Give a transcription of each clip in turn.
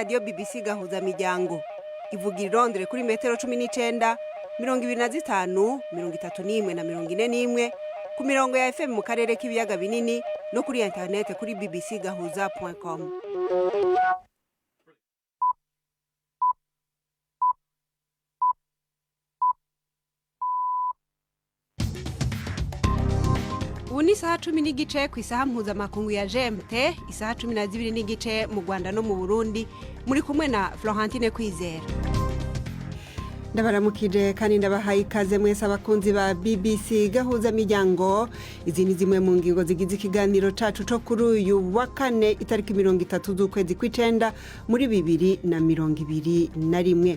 radio BBC Gahuza miryango. Ivugira irondere kuri metero 19, 25, 31 na 41 ku mirongo ya FM mu karere k'ibiyaga binini no kuri internet kuri bbcgahuza.com. Ubu ni isaha 10 n'igice ku isaha mpuzamakungu ya GMT, isaha 12 n'igice mu Rwanda no mu Burundi, muri kumwe na Florentine Kwizera. Ndabaramukije kandi ndabahaye ikaze mwese abakunzi ba BBC Gahuza miryango. Izi ni zimwe mu ngingo zigize ikiganiro cacu co kuri uyu wa kane itariki 30 z'ukwezi kw'icenda muri 2021.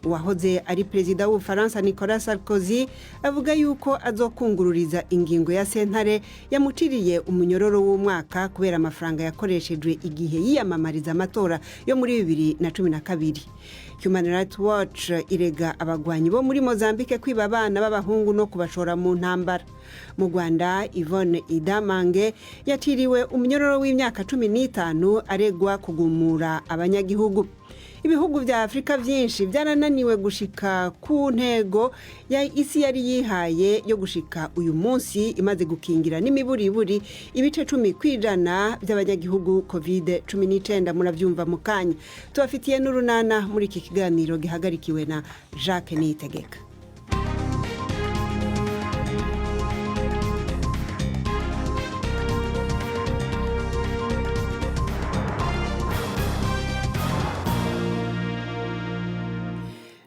Uwahoze ari perezida w'Ubufaransa Nicolas Sarkozy avuga yuko azokungururiza ingingo ya sentare yamutiriye umunyororo w'umwaka kubera amafaranga yakoreshejwe igihe yiyamamariza amatora yo muri 2012. Human Rights Watch irega abagwanyi bo muri Mozambique kwiba abana b'abahungu no kubashora mu ntambara. Mu Rwanda, Yvonne Idamange yatiriwe umunyororo w'imyaka 15 aregwa kugumura abanyagihugu. Ibihugu vya Afrika vyinshi byarananiwe gushika ku ntego ya isi yari yihaye yo gushika uyu munsi imaze gukingira n'imiburiburi ibice 10% by'abanyagihugu COVID-19 muravyumva mu kanya. Tubafitiye n'urunana muri iki kiganiro gihagarikiwe na Jacques Nitegeka.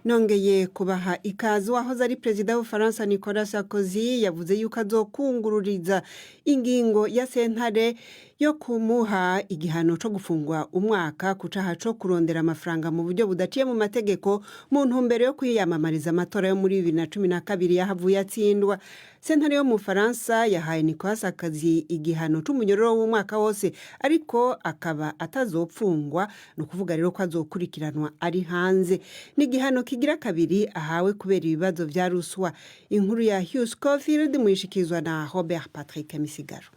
Nongeye kubaha ikaze. Wahoze ari perezida w'Ubufaransa Nicolas Sarkozy yavuze yuko azokungururiza ingingo ya sentare yo kumuha igihano co gufungwa umwaka ku caha co kurondera amafaranga mu buryo budaciye mu mategeko mu ntumbero yo kwiyamamariza amatora yo muri 2012 yahavuye atsindwa. Sentare yo mu Faransa yahaye Nicolas Sarkozy igihano c'umunyororo w'umwaka wose, ariko akaba atazopfungwa, no kuvuga rero ko azokurikiranwa ari hanze. Ni igihano kigira kabiri ahawe kubera ibibazo vya ruswa. Inkuru ya Hugh Schofield mwishikizwa na Robert Patrick Misigaro.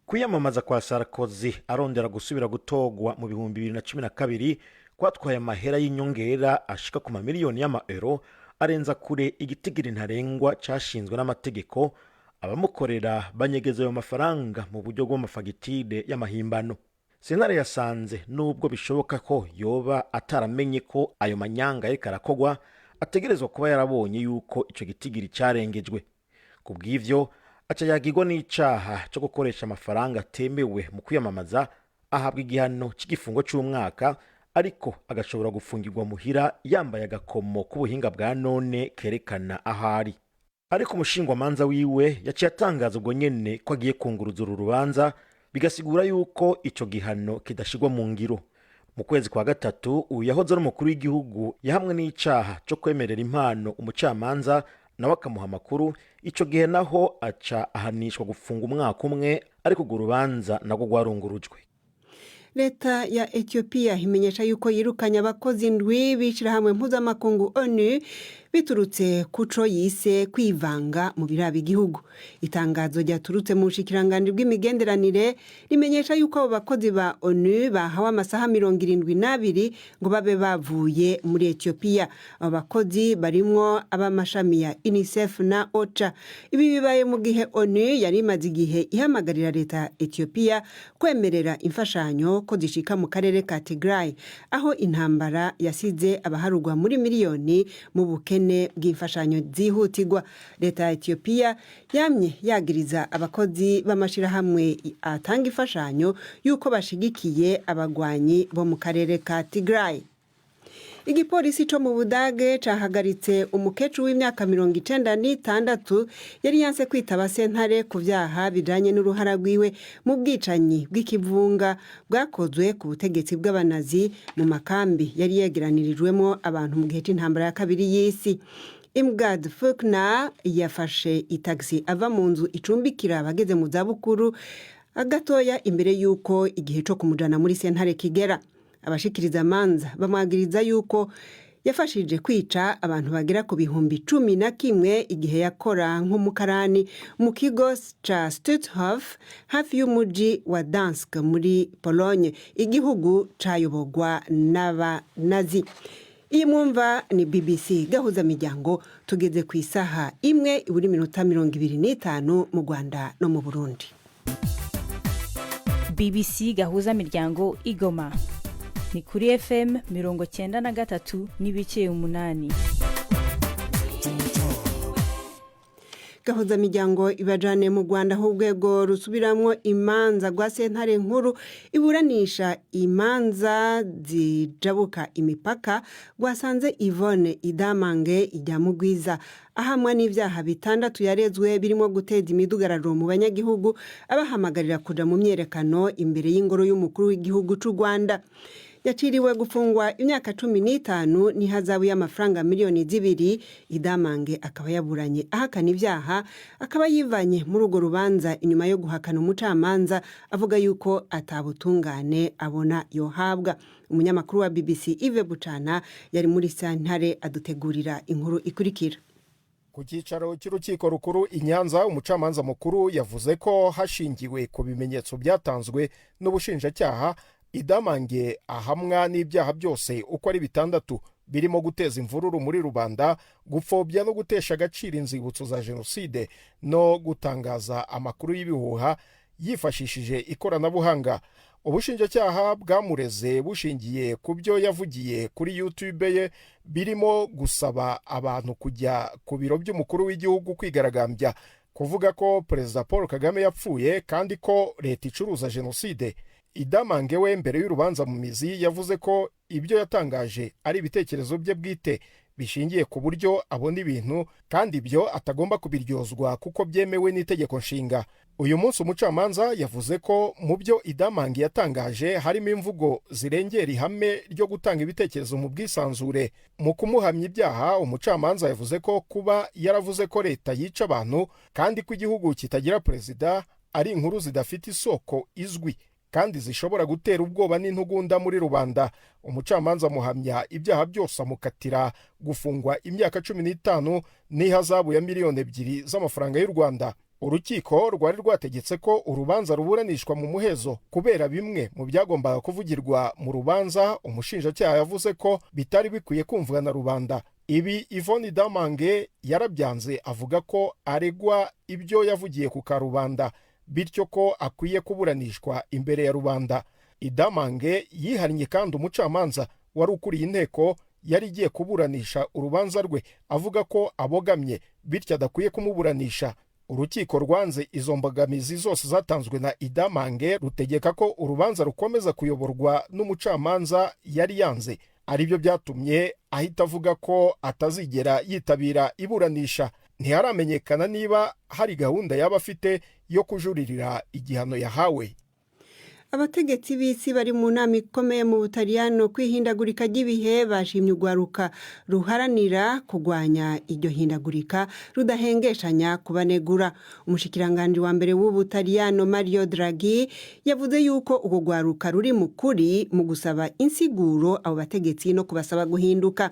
Kwiyamamaza kwa Sarkozy arondera gusubira gutogwa mu 2012 kwatwaye amahera y'inyongera ashika ku mamiliyoni y'amaeuro arenza kure igitigiri ntarengwa cashinzwe n'amategeko. Abamukorera banyegeza ayo mafaranga mu buryo bw'amafagitide y'amahimbano. Sentare yasanze nubwo bishoboka ko yoba ataramenye ko ayo manyanga yariko arakogwa, ategerezwa kuba yarabonye yuko ico gitigiri carengejwe. Kubw'ivyo aca yagirwa n'icaha cyo gukoresha amafaranga atemewe mu kwiyamamaza, ahabwa igihano cy'igifungo c'umwaka, ariko agashobora gufungirwa muhira yambaye agakomo k'ubuhinga bwa none kerekana ahari. Ariko umushingwamanza wiwe yaciye atangaza ubwo nyene ko agiye kunguruza uru rubanza, bigasigura yuko ico gihano kidashigwa mu ngiro. Mu kwezi kwa gatatu uyu yahoze ari umukuru w'igihugu yahamwe n'icaha cyo kwemerera impano umucamanza nawe akamuha amakuru. Ico gihe naho aca ahanishwa gufunga umwaka umwe, ariko urwo rubanza nagwo rwarungurujwe. Leta ya Ethiopia imenyesha yuko yirukanye abakozi ndwi b'ishirahamwe mpuzamakungu ONU biturutse kuco yise kwivanga mu biraba igihugu. Itangazo ryaturutse mu bushikiranganje bw'imigenderanire rimenyesha yuko abo bakozi ba ONU bahawe amasaha 72 ngo babe bavuye muri Ethiopia. Abo bakozi barimwo abamashami ya UNICEF na OCHA. Ibi bibaye mu gihe ONU yari imaze igihe ihamagarira leta ya Ethiopia kwemerera imfashanyo ko zishika mu karere ka Tigray, aho intambara yasize abaharugwa muri miliyoni mu bukene bw'imfashanyo zihutirwa. Leta ya Ethiopia yamye yagiriza abakozi b'amashirahamwe atanga imfashanyo yuko bashigikiye abagwanyi bo mu karere ka Tigray. Igipolisi co mu Budage cahagaritse umukecuru w'imyaka 96 yari yanse kwitaba sentare ku vyaha bijanye n'uruhara rwiwe mu bwicanyi bw'ikivunga bwakozwe ku butegetsi bw'abanazi mu makambi yari yegeranirijwemo abantu mu gihe c'intambara ya kabiri y'isi. Imgad Fukna yafashe itaxi ava mu nzu icumbikira abageze mu zabukuru agatoya imbere yuko igihe co kumujana muri sentare kigera. Abashikiriza manza bamwagiriza yuko yafashije kwica abantu bagera ku bihumbi 11 igihe yakora nk'umukarani mu kigo ca Stutthof hafi y'umuji wa Dansk muri Pologne, igihugu cayobogwa n'abanazi. Iyi mwumva ni BBC Gahuza Miryango, tugeze ku isaha 1:25 mu Rwanda no mu Burundi. BBC Gahuza Miryango Igoma ni kuri FM 93.8. Gahuza Miryango ibajane mu Rwanda aho urwego rusubiramwo imanza rwa sentare nkuru iburanisha imanza zijabuka imipaka rwasanze Yvonne Idamange Ijyamugwiza ahamwa n'ivyaha bitandatu yarezwe birimo guteza imidugararo mu banyagihugu, abahamagarira kuja mu myerekano imbere y'ingoro y'umukuru w'igihugu c'u Rwanda. Yaciriwe gufungwa imyaka 15 n'ihazabu y'amafaranga miliyoni 2. Idamange akaba yaburanye ahakana ivyaha, akaba yivanye muri urwo rubanza inyuma yo guhakana umucamanza avuga yuko atabutungane abona yohabwa. Umunyamakuru wa BBC Yves Bucana yari muri sentare adutegurira inkuru ikurikira. Ku cyicaro cy'urukiko rukuru i Nyanza, umucamanza mukuru yavuze ko hashingiwe ku bimenyetso byatanzwe n'ubushinjacyaha, Idamange ahamwa n'ibyaha byose uko ari bitandatu birimo guteza imvururu muri rubanda, gupfobya no gutesha agaciro inzibutso za jenoside no gutangaza amakuru y'ibihuha yifashishije ikoranabuhanga. Ubushinjacyaha bwamureze bushingiye ku byo yavugiye kuri YouTube ye, birimo gusaba abantu kujya ku biro by'umukuru w'igihugu kwigaragambya, kuvuga ko Perezida Paul Kagame yapfuye kandi ko leta icuruza jenoside. Idamange we mbere y'urubanza mu mizi yavuze ko ibyo yatangaje ari ibitekerezo bye bwite bishingiye ku buryo abona ibintu, kandi ibyo atagomba kubiryozwa kuko byemewe n'itegeko nshinga. Uyu munsi umucamanza yavuze ko mu byo Idamange yatangaje harimo imvugo zirengera ihame ryo gutanga ibitekerezo mu bwisanzure. Mu kumuhamya ibyaha, umucamanza yavuze ko kuba yaravuze ko leta yica abantu kandi ko igihugu kitagira perezida ari inkuru zidafite isoko izwi kandi zishobora gutera ubwoba n'intugunda muri rubanda. Umucamanza muhamya ibyaha byose amukatira gufungwa imyaka 15 n'ihazabu ya miliyoni 2 z'amafaranga y'u Rwanda. Urukiko rwari rwategetse ko urubanza ruburanishwa mu muhezo kubera bimwe mu byagombaga kuvugirwa mu rubanza umushinjacyaha yavuze ko bitari bikwiye kumvwa na rubanda. Ibi Yvonne Idamange yarabyanze, avuga ko aregwa ibyo yavugiye ku karubanda, bityo ko akwiye kuburanishwa imbere ya rubanda. Idamange yihariye kandi umucamanza wari ukuriye inteko yari igiye kuburanisha urubanza rwe, avuga ko abogamye bityo adakwiye kumuburanisha. Urukiko rwanze izo mbogamizi zose zatanzwe na Idamange, rutegeka ko urubanza rukomeza kuyoborwa n'umucamanza yari yanze. Aribyo byatumye ahita avuga ko atazigera yitabira iburanisha. Ntiharamenyekana niba hari gahunda yaba afite yo kujuririra igihano yahawe. Abategetsi b'isi bari mu nama ikomeye mu Butaliyano kwihindagurika ry'ibihe bashimye urwaruka ruharanira kugwanya iryo hindagurika rudahengeshanya kubanegura. Umushikiranganje wa mbere w'Ubutaliyano Mario Draghi yavuze yuko ugo rwaruka ruri mu kuri mu gusaba insiguro abo bategetsi no kubasaba guhinduka.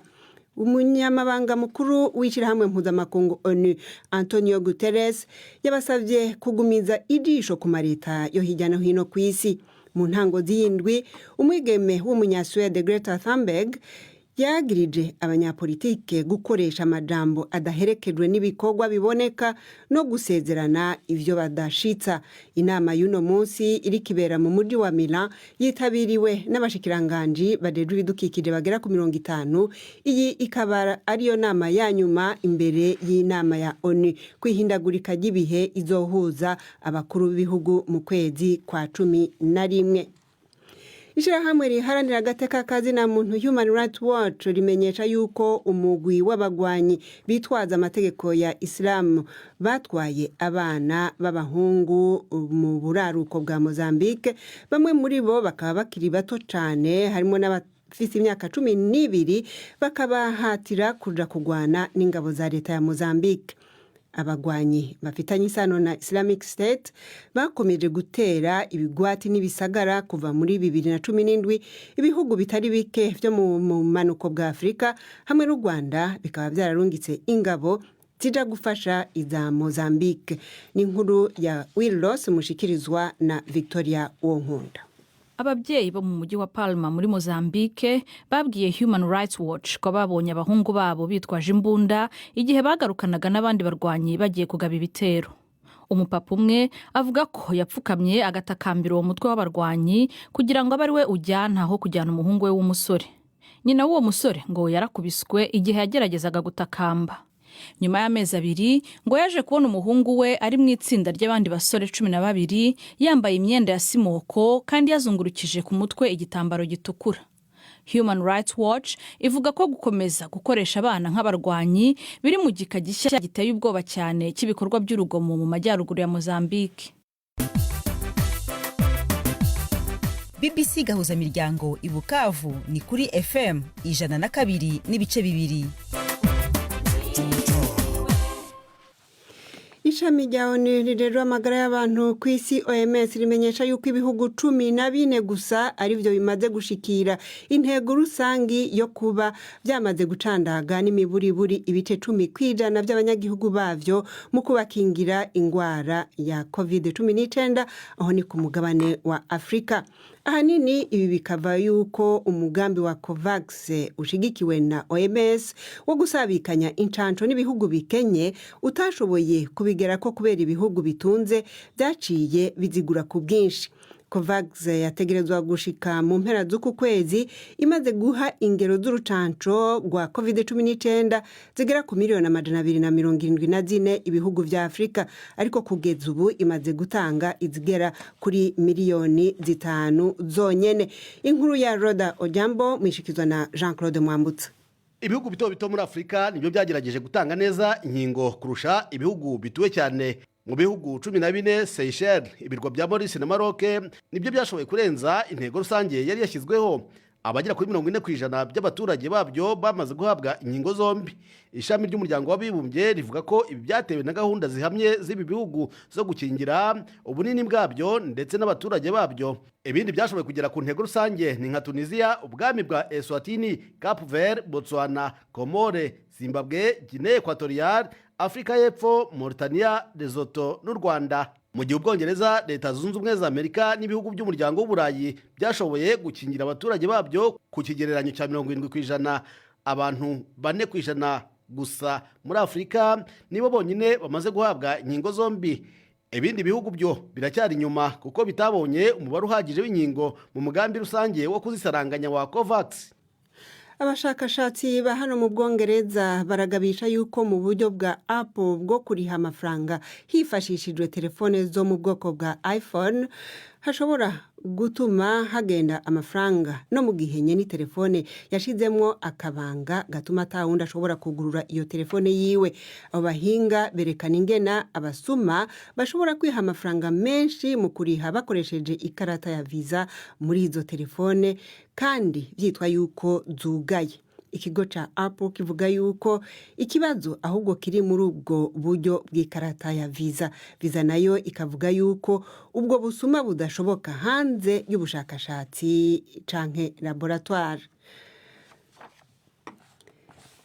Umunyamabanga mukuru w'ishirahamwe mpuzamakungu ONU Antonio Guterres yabasavye kugumiza ijisho ku mareta yo hirya no hino ku isi. Mu ntango z'indwi, umwigeme w'umunyasuwede Greta Thunberg yagirije abanyapolitike gukoresha amajambo adaherekejwe n'ibikorwa biboneka no gusezerana ivyo badashitsa. Inama y'uno munsi iri kibera mu muji wa Milan yitabiriwe n'abashikiranganji bajejwe ibidukikije bagera ku 50. Iyi ikaba ariyo nama ya nyuma imbere y'inama ya ONU kwihindagurika ry'ibihe izohuza abakuru b'ibihugu mu kwezi kwa 11. Ishirahamwe riharanira agateka kazina muntu Human Rights Watch rimenyesha yuko umugwi w'abagwanyi bitwaza amategeko ya Islam batwaye abana b'abahungu mu buraruko bwa Mozambique. Bamwe muri bo bakaba bakiri bato cyane, harimo n'abafite imyaka 12, bakabahatira kuja kugwana n'ingabo za leta ya Mozambique. abagwanyi bafitanye isano na Islamic State bakomeje gutera ibigwati n'ibisagara kuva muri 2017 ibihugu bitari bike byo mu manuko bwa Afrika hamwe n'u Rwanda bikaba byararungitse ingabo zija gufasha iza Mozambique. Ni inkuru ya Willos mushikirizwa na Victoria Wonkunda. Ababyeyi bo mu mujyi wa Palma muri Mozambique babwiye Human Rights Watch ko babonye abahungu babo bitwaje imbunda igihe bagarukanaga n'abandi barwanyi bagiye kugaba ibitero. Umupapa umwe avuga ko yapfukamye agatakambira uwo mutwe w'abarwanyi kugira ngo abe ari we ujyana aho kujyana umuhungu we w'umusore. Nyina w'uwo musore ngo yarakubiswe igihe yageragezaga gutakamba. Nyuma y'amezi 2 ngo yaje kubona umuhungu we ari mu itsinda ry'abandi basore 12 yambaye imyenda ya simoko kandi yazungurukije ku mutwe igitambaro gitukura. Human Rights Watch ivuga ko gukomeza gukoresha abana nk'abarwanyi biri mu gika gishya giteye ubwoba cyane cy'ibikorwa by'urugomo mu majyaruguru ya Mozambique. BBC Gahuza miryango i Bukavu ni kuri FM 102.2. Ishami rya ONU rirero amagara y'abantu ku isi OMS rimenyesha yuko ibihugu 14 gusa ari byo bimaze gushikira intego rusangi yo kuba byamaze gucandaga n'imiburiburi ibice 10% by'abanyagihugu bavyo mu kubakingira ingwara ya COVID-19 aho ni ku mugabane wa Afrika. Ahanini ibi bikava yuko umugambi wa COVAX ushigikiwe na OMS wo gusabikanya incanco n'ibihugu bikenye utashoboye kubigera ko kubera ibihugu bitunze byaciye bizigura ku bwinshi. COVAX yategerezwa gushika mu mpera z'uku kwezi imaze guha ingero z'urucanco rwa COVID-19 zigera ku miliyoni 274 ibihugu vya Afrika, ariko kugeza ubu imaze gutanga izigera kuri miliyoni 5 zonyene. Inkuru ya Roda Ojambo mwishikizwa na Jean-Claude Mwambutsa. Ibihugu bito muri Afrika nibyo byagerageje gutanga neza inkingo kurusha ibihugu bituwe cyane. Mu bihugu 14 Seychelles, ibirwa bya Maurice na Maroc nibyo byashoboye kurenza intego rusange yari yashyizweho. Abagera kuri 40% by'abaturage babyo bamaze guhabwa inkingo zombi. Ishami ry'umuryango w'abibumbye rivuga ko ibi byatewe na gahunda zihamye z'ibi bihugu zo gukingira ubunini bwabyo ndetse n'abaturage babyo. Ibindi byashoboye kugera ku ntego rusange ni nka Tunisia, ubwami bwa Eswatini, Cape Verde, Botswana, Comore, Zimbabwe, Guinea Equatorial, Afrika y'Epfo, Mauritania, Lesotho n'u Rwanda. Mu gihe Ubwongereza, Leta Zunze Ubumwe za Amerika n'ibihugu by'umuryango w'Uburayi byashoboye gukingira abaturage babyo ku kigereranyo cya 70%, abantu 4% gusa muri Afrika nibo bonyine bamaze guhabwa inkingo zombi. Ibindi bihugu byo biracyari inyuma kuko bitabonye umubare uhagije w'inkingo mu mugambi rusange wo kuzisaranganya wa COVAX. Abashakashatsi ba hano mu Bwongereza baragabisha yuko mu buryo bwa Apple bwo kuriha amafaranga hifashishijwe telefone zo mu bwoko bwa iPhone hashobora gutuma hagenda amafaranga no mu gihe nyene telefone yashizemwo akabanga gatuma atawundi ashobora kugurura iyo telefone yiwe. Abo bahinga berekana ingena abasuma bashobora kwiha amafaranga menshi mu kuriha bakoresheje ikarata ya Visa muri izo telefone kandi byitwa yuko zugaye. Ikigo cha Apple kivuga yuko ikibazo ahubwo kiri muri ubwo buryo bw'ikarata ya Visa. Visa nayo ikavuga yuko ubwo busuma budashoboka hanze y'ubushakashatsi canke laboratoire.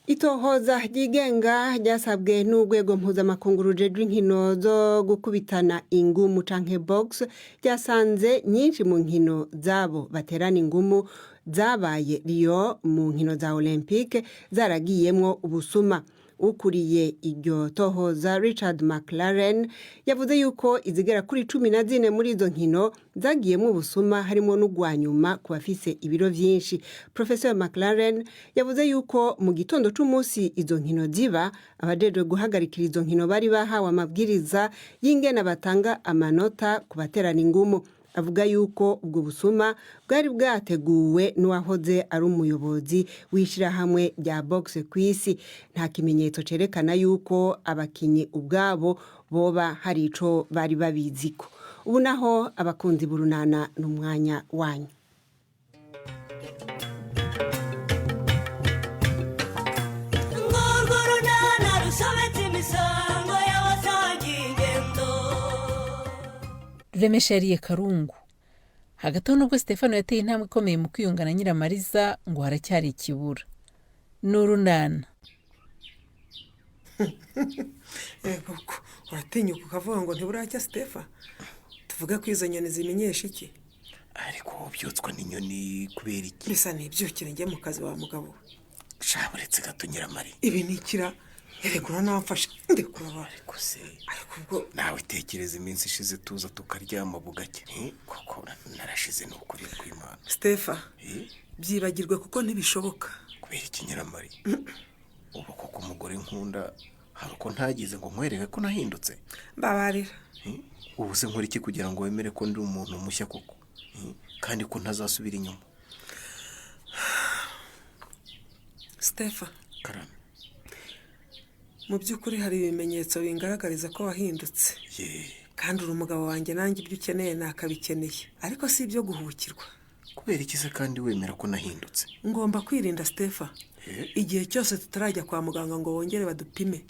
Itohoza ryigenga ryasabwe n'urwego mpuzamakungu rujejwe inkino zo gukubitana ingumu canke box ryasanze nyinshi mu nkino zabo baterana ingumu zabaye Rio mu nkino za Olympique zaragiyemwo ubusuma. Ukuriye iryo tohoza Richard McLaren yavuze yuko izigera kuri 14 muri izo nkino zagiyemwo ubusuma harimo n'ugwanyuma ku bafise ibiro vyinshi. Professor McLaren yavuze yuko mu gitondo c'umunsi izo nkino ziba abajejwe guhagarikira izo nkino bari bahawe amabwiriza y'ingene batanga amanota ku baterana ingumu. Avuga yuko ubwo busuma bwari bwateguwe n'uwahoze ari umuyobozi w'ishirahamwe rya boxe kw'isi. Nta kimenyetso cerekana yuko abakinyi ubwabo boba hari ico bari babiziko. Ubu naho abakunzi burunana n'umwanya wanyu. Ngorgorunana rusobetse imisango yawe ruremesha yariye karungu. Hagati aho nubwo Stefano yateye intambwe ikomeye mu kwiyunga na Nyiramariza ngo haracyari ikibura. N'urunana. Koko uratinyuka ukavuga ngo ntiburacya Stefa, tuvuge ko izo nyoni zimenyesha iki? Ariko byutswa n'inyoni kubera iki? Bisa n'ibyukire njye mu kazi wa mugabo. Shaburetse gato Nyiramari. Ibi nikira eregura namfasha ndekura bari kose. Ariko ubwo nawe tekereza iminsi ishize tuza tukaryama bugake. Koko narashize n'ukuri kw'Imana. Stefa, byibagirwe kuko ntibishoboka. Kubera iki Nyiramari? Ubu koko umugore nkunda hari uko ntagize ngo nkwereke ko nahindutse. Mbabarira. Ubu se nkora iki kugira ngo wemere ko ndi umuntu mushya koko? Kandi ko ntazasubira inyuma. Stefa, Karame. Mu by'ukuri hari ibimenyetso bingaragariza ko wahindutse. Kandi uri umugabo wanjye nanjye ibyo ukeneye nakabikeneye. Ariko si ibyo guhukirwa. Kubera iki se kandi wemera ko nahindutse? Ngomba kwirinda Stefa. Igihe cyose tutarajya kwa muganga ngo wongere badupime,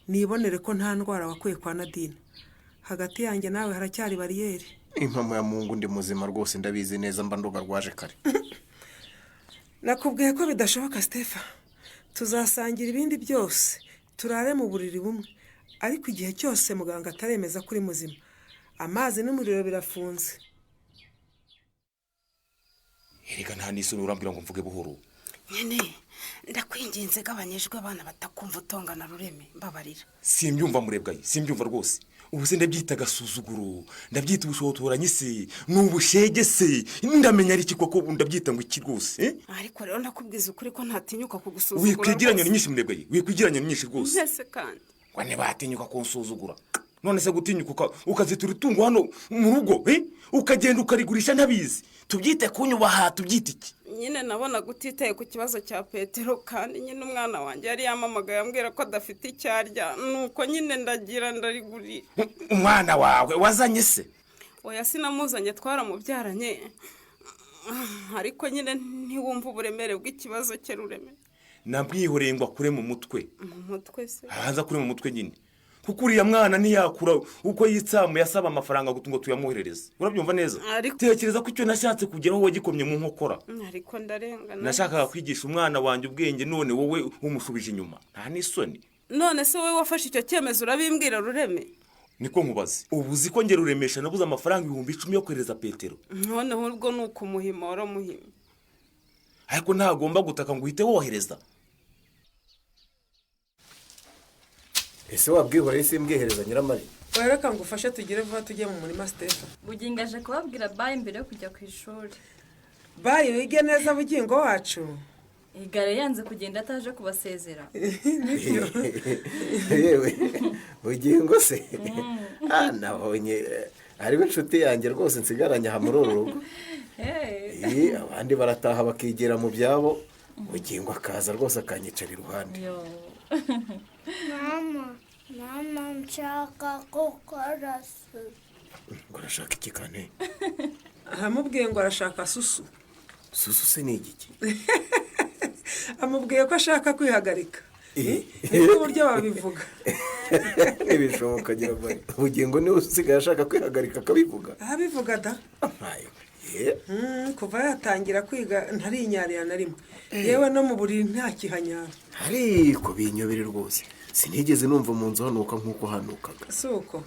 nibonere ko nta ndwara wakuye kwa Nadine. Hagati yanjye nawe haracyari bariyeri. Impamo ya Mungu ndi muzima rwose ndabizi neza mba ndoga rwaje kare. Nakubwiye ko bidashoboka Stefa. Tuzasangira ibindi byose. Turare mu buriri bumwe. Ariko igihe cyose muganga ataremeza kuri muzima, amazi n'umuriro birafunze. Erega nta n'isoni urambwira ngo mvuge buhoro. Nyene ndakwinginze gabanyejwe abana batakumva utongana Rureme mbabarira. Simbyumva murebwaye, simbyumva rwose. Ubu se ndabyita gasuzuguro, ndabyita ubushotoranye se, n'ubushege se, ndamenya ari iki koko ndabyita ngo iki rwose, Ariko rero ndakubwiza ukuri ko ntatinyuka kugusuzugura. Wikwigiranya nyinshi murebwaye, wikwigiranya nyinshi rwose. Nese kandi. Wane batinyuka kunsuzugura. None se gutinyuka ukazitura itungo hano mu rugo, ukagenda ukarigurisha ntabizi. Tubyite kunyubaha, tubyite iki? Nyine nabona gutitaye ku kibazo cya Petero kandi nyine umwana wanjye yari yamamagaye ambwira ko adafite icyarya, nuko nyine ndagira ndarigurira. Umwana wawe wazanye se? Oya sinamuzanye twaramubyaranye. Ariko nyine ntiwumva uburemere bw'ikibazo cye Rureme. Nabwihoreye ngo akure mu mutwe. Mu mutwe se? Haza kure mu mutwe nyine. Kuko uriya mwana ntiyakura uko yitsamu yasaba amafaranga ngo tuyamuherereze. Urabyumva neza? Tekereza ko icyo nashatse kugeraho wagikomye mu nkokora. Ariko ndarengana. Nashakaga kwigisha umwana wanjye ubwenge none wowe umushubije inyuma. Nta n'isoni. None se wowe wafashe icyo cyemezo urabimbwira Rureme? Niko nkubaze. Ubu uzi ko ngera uremesha nabuze amafaranga 10,000 yo kohereza Petero. None ubwo nuko umuhima waramuhima. Ariko ntagomba gutaka ngo uhite wohereza. Ese wabwihoreye simbwihereza Nyiramari? Wereka ngo ufashe tugire vuba tujye mu murima Stefa. Bugingaje kubabwira bye mbere yo kujya ku ishuri. Bye wige neza bugingo wacu. Yigereye yanze kugenda ataje kubasezera. Yewe bugingo se? Nabonye ari inshuti yanjye rwose nsigaranye aha muri uru rugo. Abandi barataha bakigira mu byabo, bugingo akaza rwose akanyicara iruhande. Mama nshaka gukora susu. Ngo arashaka iki kane? Amubwiye ngo arashaka susu. Susu se ni igiki? Amubwiye ko ashaka kwihagarika. Niko buryo babivuga. Ibishoboka gira bari. Bugingo niwe usigaye ashaka kwihagarika akabivuga. Abivuga da. Kuva yatangira kwiga ntarinyarira na rimwe. Yewe no mu buriri nta kihanyara. Ariko binyobere rwose. Sinigeze numva mu nzu hanuka nkuko hanukaga. Suko.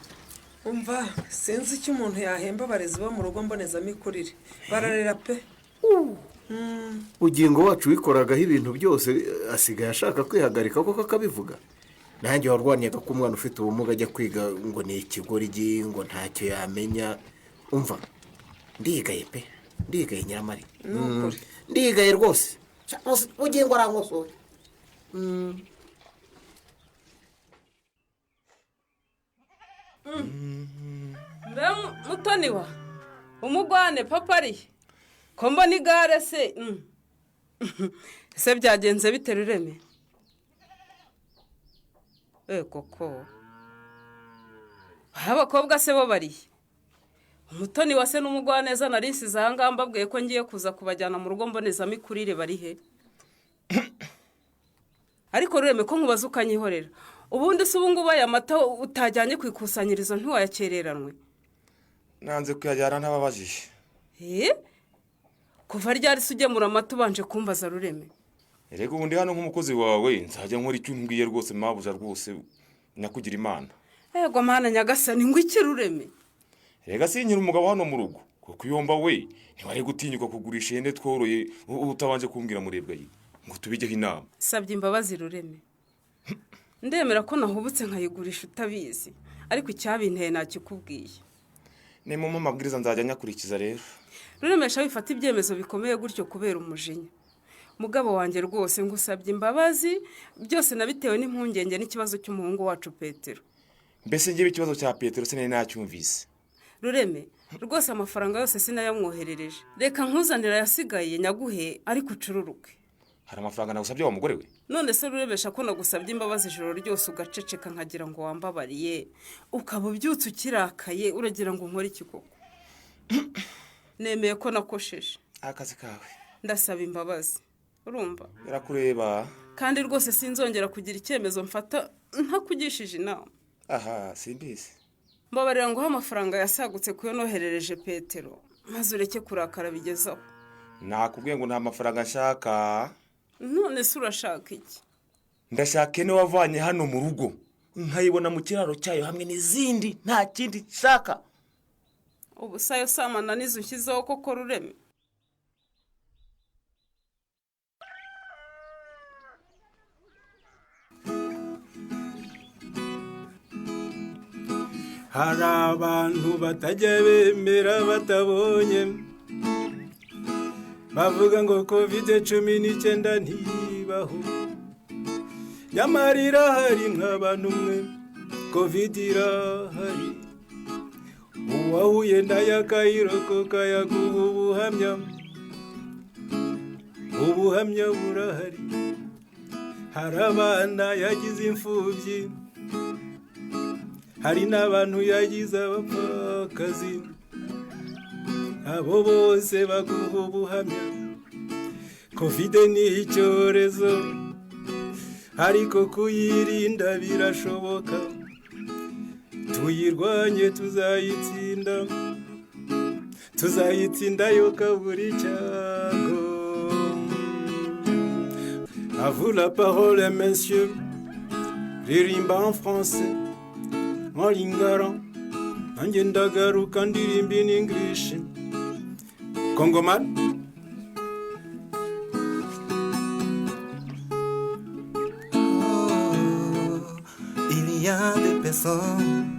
Umva sinzi icyo umuntu yahemba abarezi bo mu rugo mbonezamikurire. Bararera pe. Bugingo wacu wikoragaho ibintu byose asigaye ashaka kwihagarika koko akabivuga. Nanjye warwaniyaga ko umwana ufite ubumuga ajya kwiga ngo ni ikigoryi ngo ntacyo yamenya. Umva ndigaye pe. Ndigaye Nyiramari. Ndigaye rwose. Bugingo arankosoye. Mutoni wa umugwane papa ari ko mbona igare se se byagenze bite Rureme? Koko abakobwa se bo bari Mutoni wa se n'umugwaneza narisize ahanga mbabwiye ko ngiye kuza kubajyana mu rugo mbonezamikurire bari he? Ariko Rureme ko nkubaza ukanyihorera. Ubundi se ubungubu aya mata utajyanye ku ikusanyirizo ntiwayakereranwe? nanze kuyajyana ntababajije. Kuva ryari se ugemura amata ubanje kumbaza Rureme? Erega ubundi hano nk'umukozi wawe nzajya nkora icyo umbwiye rwose mabuja rwose nyakugira Imana. Ego mana nyagasani ngo iki Rureme? Erega sinyira umugabo hano mu rugo kuko uyomba we ntiwari gutinyuka kugurisha ihene tworoye utabanje kumbwira murebwa yi ngo tubigeho inama. Sabye imbabazi Rureme. Ndemera ko nahubutse nkayigurisha utabizi ariko icyabinteye nakikubwiye. Ne mu mabwiriza nzajya nyakurikiza rero. Ruremesha bifata ibyemezo bikomeye gutyo kubera umujinya. Mugabo wanjye rwose ngusabye imbabazi byose nabitewe n'impungenge n'ikibazo cy'umuhungu wacu Petero. Mbese ngiye ikibazo cya Petero sinari nacyumvise. Rureme rwose amafaranga yose sinayamwoherereje. Reka nkuzanira yasigaye nyaguhe ariko ucururuke. Hari amafaranga nagusabye wa mugore we? None se Ruremesha ko nagusabye imbabazi ijoro ryose ugaceceka nkagira ngo wambabariye ukaba ubyutse ukirakaye uragira ngo nkore iki koko? Nemeye ko nakosheje. Akazi kawe. Ndasaba imbabazi. Urumva? Birakureba. Kandi rwose sinzongera kugira icyemezo mfata ntakugishije inama. Aha, simbizi. Mbabarira ngo amafaranga yasagutse kuyo noherereje Petero. Maze ureke kurakara bigezaho. Nakubwiye ngo nta mafaranga nshaka. None se urashaka iki? Ndashaka ene wavanye hano mu rugo. Nkayibona mu kiraro cyayo hamwe n'izindi nta kindi nshaka. Ubu sayo samana nizo nshyizeho koko Rureme. Hari abantu batajya bemera batabonye bavuga ngo COVID-19 ntibaho nyamara irahari nk'abantu mwe COVID irahari uwahuye ndayakayirokoka yaguha ubuhamya burahari hari abana yagize imfubyi hari n'abantu yagize abapfakazi abo bose baguha ubuhamya COVID ni icyorezo ariko kuyirinda birashoboka tuyirwanye tuzayitsinda yo kaburi cyago. À vous la parole messieurs, ririmba en français en lingala nanjye ndagaruka ndirimba in English. Congoman. Il y a des personnes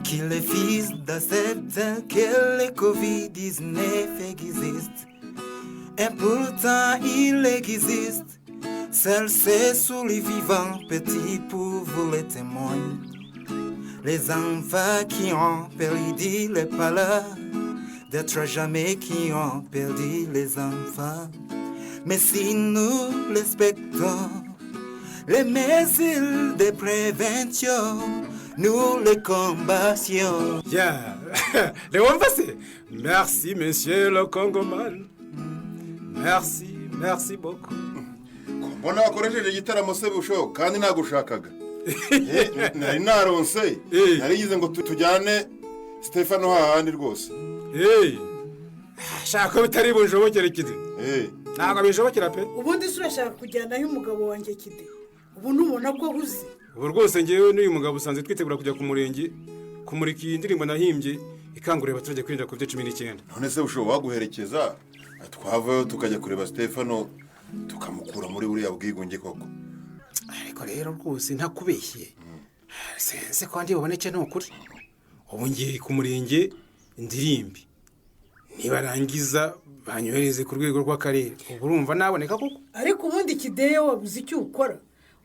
qui refusent d'accepter que le COVID-19 existe. Et pourtant il existe. Seuls ces survivants petits pour vous les témoins. Les enfants qui ont perdu les parents, d'être jamais qui ont perdu les enfants. Mais si nous respectons les mesures de prévention, nous les combattions. Yeah, les wamvase. Merci monsieur le Congoman. Merci beaucoup. Mbona wakoresheje igitaramo se busho kandi nagushakaga. Nari naronse. Narigize ngo tujyane Stefano hahandi rwose. Shaka bitari bunjobokere kide. Ntabwo bishobokera pe. Ubundi se urashaka kujyana y'umugabo wanjye kide. Ubu nubona ko ahuze. Ubu rwose ngewe n'uyu mugabo usanze twitegura kujya ku murenge kumurika iyi ndirimbo nahimbye ikangurira abaturage kwirinda COVID-19. None se busho waguherekeza twavayo tukajya kureba Stefano tukamukura muri buriya bwigunge koko. Ariko rero rwose ntakubeshye. Sense ko ndi buboneke n'ukuri. Ubu ngiye ku murenge indirimbi. Nibarangiza banyohereze ku rwego rw'akarere. Ubu urumva naboneka koko. Ariko ubundi kideye wabuze icyo ukora.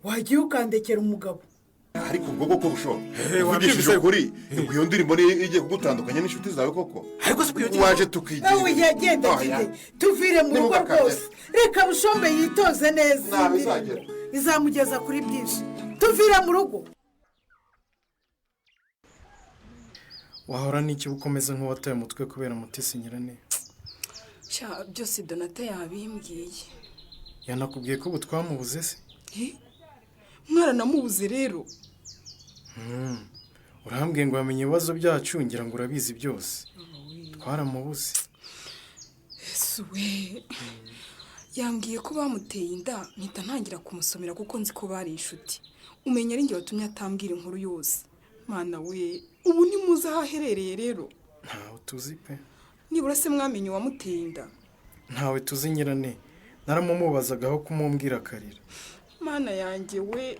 Wagiye ukandekera umugabo. Ariko ubwo koko busho. Wabishije kuri iyo ndirimbo igiye kugutandukanya n'inshuti zawe koko. Ariko se kuyo waje tukigira. Aho yagenda kide. Tuvire mu rugo rwose. Reka bushombe yitoze neza. Izamugeza kuri byinshi. Tuvira mu rugo. Wahora n'iki ukomeza nk'uwataye umutwe kubera mutesi nyirane. Cya byose Donata yabimbwiye. Yanakubwiye ko ubutwamubuze se? Mwaranamubuze rero. urambwiye ngo wamenye ibibazo byacu ngira ngo urabizi byose twaramubuze. ese we yambwiye ko bamuteye inda mpita ntangira kumusomera kuko nzi ko bari inshuti. Umenya ari njye watumye atambwira inkuru yose. Mana we ubu ni muzi aho aherereye rero. Ntawe tuzi pe. Nibura se mwamenye uwamuteye inda? Ntawe tuzi nyirane, naramumubazagaho kumumbwira akarira. Mana yanjye we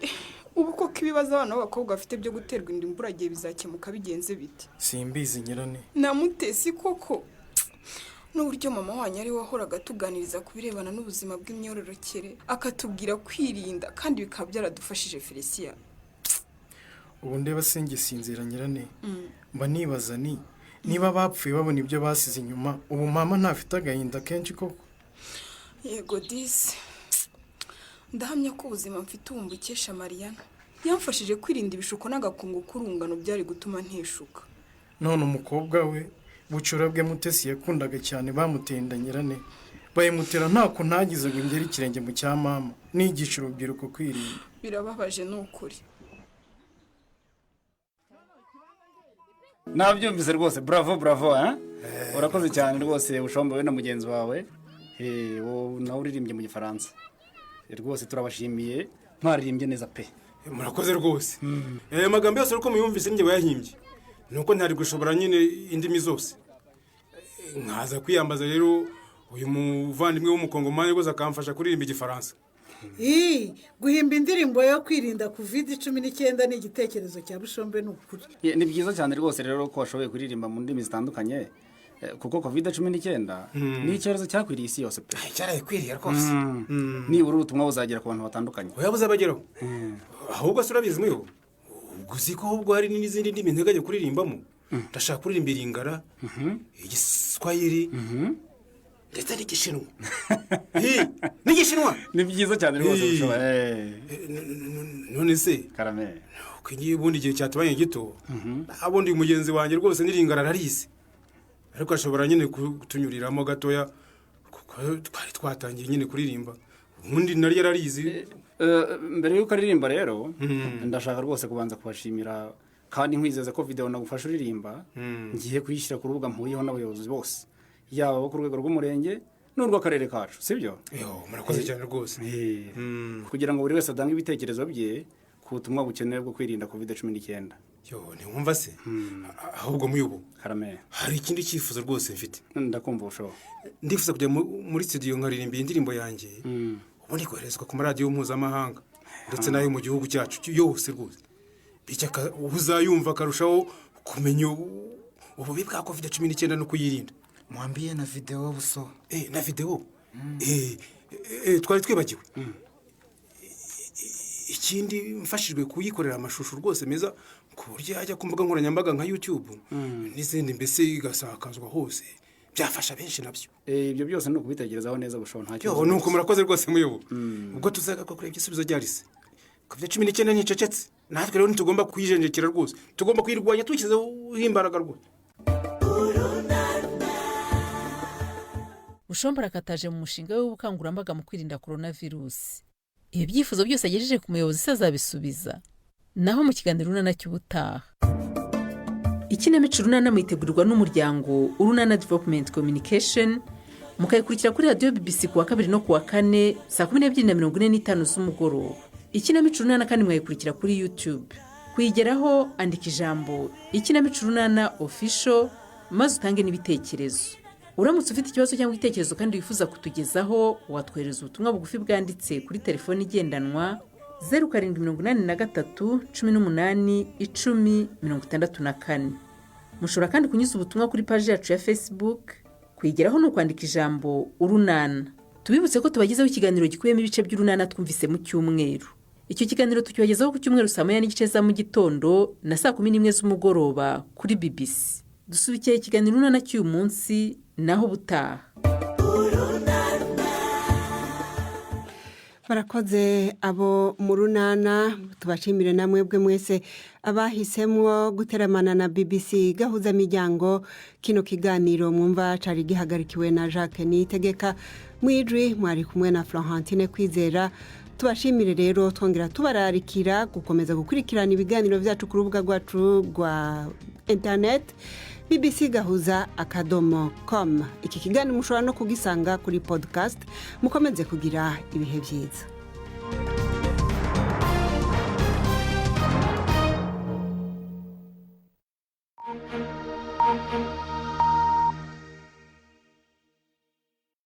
ubu koko ibibazo abana b'abakobwa bafite byo guterwa inda imburagihe bizakemuka bigenze bite? Simbizi nyirane. Namutesi koko n'uburyo mama wanyu ari wahoraga tuganiriza ku birebana n'ubuzima bw'imyororokere akatubwira kwirinda kandi bikaba byaradufashije Felicia. Ubu ndeba singisinzira nyirane. Mba nibaza niba bapfuye babona ibyo basize inyuma ubu mama ntafite agahinda kenshi koko. Yego disi ndahamya ko ubuzima mfite ubu mbukesha Mariana. Yamfashije kwirinda ibishuko n'agakungu k'urungano byari gutuma nteshuka. None umukobwa we bucura bwe Mutesi yakundaga cyane bamutenda nyirane. Bayimutera ntako ntagize ngo ingere ikirenge mu cya mama. Nigisha urubyiruko kwirinda. Birababaje n'ukuri. Nabyumvise rwose bravo urakoze cyane rwose Bushombe we na mugenzi wawe nawe uririmbye mu Gifaransa rwose turabashimiye mwaririmbye neza pe. Murakoze rwose. Amagambo yose uko muyumvise njye wayahimbye nuko ntari gushobora nyine indimi zose. Nkaza kwiyambaza rero uyu muvandimwe w'umukongomani rwose akamfasha kuririmba Igifaransa. Guhimba indirimbo yo kwirinda COVID-19 ni igitekerezo cya Bushombe n'ukuri. Ni byiza cyane rwose rero ko washoboye kuririmba mu ndimi zitandukanye kuko COVID-19 ni icyorezo cyakwiriye isi yose pe. Cyarayikwiriye rwose. Nibura ubutumwa buzagera ku bantu batandukanye. Oyabuze abageraho. Ahubwo surabizi mwiho. Guzi ko ahubwo hari n'izindi ndimi nteganya kuririmbamo. Ndashaka kuririmbira Ingara, Igiswahili, ndetse n'Igishinwa. N'Igishinwa. Ni byiza cyane rwose Bushombe. None se karame kwigiye ubundi gihe cyatubanye gito. Abundi umugenzi wanjye rwose n'Ingara ararize. Ariko ashobora nyine kutunyuriramo gatoya kuko twari twatangiye nyine kuririmba. Ubundi nari yararize. Mbere yuko aririmba rero ndashaka rwose kubanza kubashimira kandi nkwizeza ko video nagufasha uririmba ngiye kuyishyira ku rubuga mpuriyeho n'abayobozi bose yaba bo ku rwego rw'umurenge n'urw'akarere kacu sibyo? Murakoze cyane rwose. Kugira ngo buri wese adange ibitekerezo bye ku butumwa bukenewe bwo kwirinda COVID-19. Ntiwumva se ahubwo muyubu karame hari ikindi cyifuzo rwose mfite. Ndakumva Busho. Ndifuza kujya muri studio nkaririmba indirimbo yanjye ubundi koherezwa ku maradiyo mpuzamahanga ndetse n'ayo mu gihugu cyacu yose rwose. Bityo uzayumva akarushaho kumenya ububi bwa COVID-19 no kuyirinda. Mwambie na video Buso. Na video twari twibagiwe. Ikindi mfashijwe kuyikorera amashusho rwose meza ku buryo yajya ku mbuga nkoranyambaga nka YouTube n'izindi mbese igasakazwa hose. Byafasha benshi nabyo. Ibyo byose no kubitekerezaho neza Busho nta cyo. Nuko murakoze rwose muyobo. Ubwo tuzaga ko kureba igisubizo ryarise. COVID-19 nicecetse. Natwe rero ntitugomba kuyijenjekera rwose. Tugomba kuyirwanya tukizeho imbaraga rwose. Bushombe arakataje mu mushinga w'ubukangurambaga mu kwirinda coronavirus. Ibi byifuzo byose agejeje ku muyobozi azabisubiza. Naho mu kiganiro runana cy'ubutaha. Ikinamico runana mwitegurirwa n'umuryango Urunana Development Communication mukayikurikira kuri radio BBC kuwa 2 no kuwa 4 saa 12:45 z'umugoroba. Ikinamico runana kandi mwayikurikira kuri YouTube. Kuyigeraho andika ijambo Ikinamico runana official maze utange n'ibitekerezo. Uramutse ufite ikibazo cyangwa igitekerezo kandi wifuza kutugezaho watwohereza ubutumwa bugufi bwanditse kuri telefoni igendanwa 0783 18 10 64. Mushobora kandi kunyuza ubutumwa kuri page yacu ya Facebook. Kuyigeraho no kwandika ijambo Urunana. Tubibutse ko tubagezaho ikiganiro gikuyemo ibice by'Urunana twumvise mu cyumweru. Icyo kiganiro tukibagezaho ku cyumweru saa 9:30 za mu gitondo na saa 11 z'umugoroba kuri BBC. Dusubikiye ikiganiro Urunana cy'uyu munsi naho butaha. Barakoze abo mu Runana tubashimire namwe bwe mwese abahisemwo guteramana na BBC Gahuza miryango. Kino kiganiro mwumva cari gihagarikiwe na Jacques Nitegeka, mwijwi mwari kumwe na Florentine Kwizera. tubashimire rero twongera tubararikira gukomeza gukurikirana ibiganiro byacu ku rubuga rwacu rwa interineti bbc.gahuza.com. iki kiganiro mushobora no kugisanga kuri podcast. mukomeze kugira ibihe byiza. Thank you.